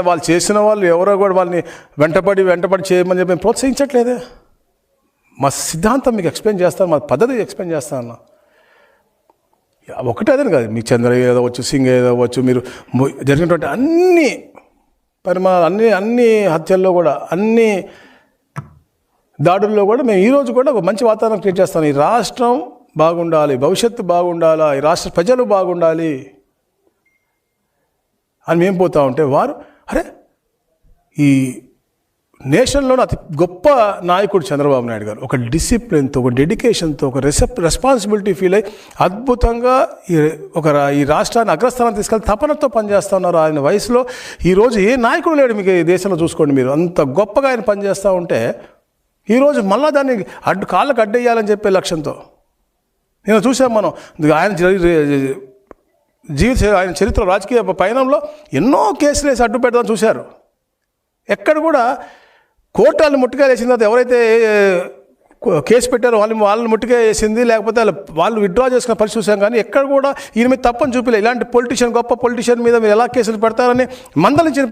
వాళ్ళు చేసిన వాళ్ళు ఎవరో కూడా వాళ్ళని వెంటపడి చేయమని చెప్పి ప్రోత్సహించట్లేదే. మా సిద్ధాంతం మీకు ఎక్స్ప్లెయిన్ చేస్తాను, మా పద్ధతి ఎక్స్ప్లెయిన్ చేస్తాను అన్న. ఒకటే అదే కాదు, మీకు చంద్రయ్య ఏదో వచ్చు, సింగ్ ఏదో వచ్చు, మీరు జరిగినటువంటి అన్ని పరిమాణాలు అన్ని హత్యల్లో కూడా అన్ని దాడుల్లో కూడా మేము ఈరోజు కూడా ఒక మంచి వాతావరణం క్రియేట్ చేస్తాం. ఈ రాష్ట్రం బాగుండాలి, భవిష్యత్తు బాగుండాలా, ఈ రాష్ట్ర ప్రజలు బాగుండాలి అని మేము పోతా ఉంటే వారు అరే ఈ నేషన్లోని అతి గొప్ప నాయకుడు చంద్రబాబు నాయుడు గారు ఒక డిసిప్లిన్తో, ఒక డెడికేషన్తో, ఒక రెస్పాన్సిబిలిటీ ఫీల్ అయ్యి అద్భుతంగా ఈ రాష్ట్రాన్ని అగ్రస్థానం తీసుకెళ్ళి తపనతో పనిచేస్తూ ఉన్నారు. ఆయన వయసులో ఈరోజు ఏ నాయకుడు లేడు మీకు ఈ దేశంలో. చూసుకోండి, మీరు అంత గొప్పగా ఆయన పనిచేస్తూ ఉంటే ఈరోజు మళ్ళా దాన్ని కాళ్ళకు అడ్డేయాలని చెప్పే లక్ష్యంతో నేను చూసాం. మనం ఆయన చరిత్ర రాజకీయ పయనంలో ఎన్నో కేసులు వేసి అడ్డు పెడదామని చూశారు. ఎక్కడ కూడా కోర్టులను ముట్టుగా వేసిన తర్వాత ఎవరైతే కేసు పెట్టారో వాళ్ళని ముట్టుగా వేసింది, లేకపోతే వాళ్ళు విత్డ్రా చేసుకున్న పరిస్థితి చూసాం. కానీ ఎక్కడ కూడా ఈయన మీద తప్పని చూపిలే. ఇలాంటి గొప్ప పొలిటీషియన్ మీద మీరు ఎలా కేసులు పెడతారని మందలించిన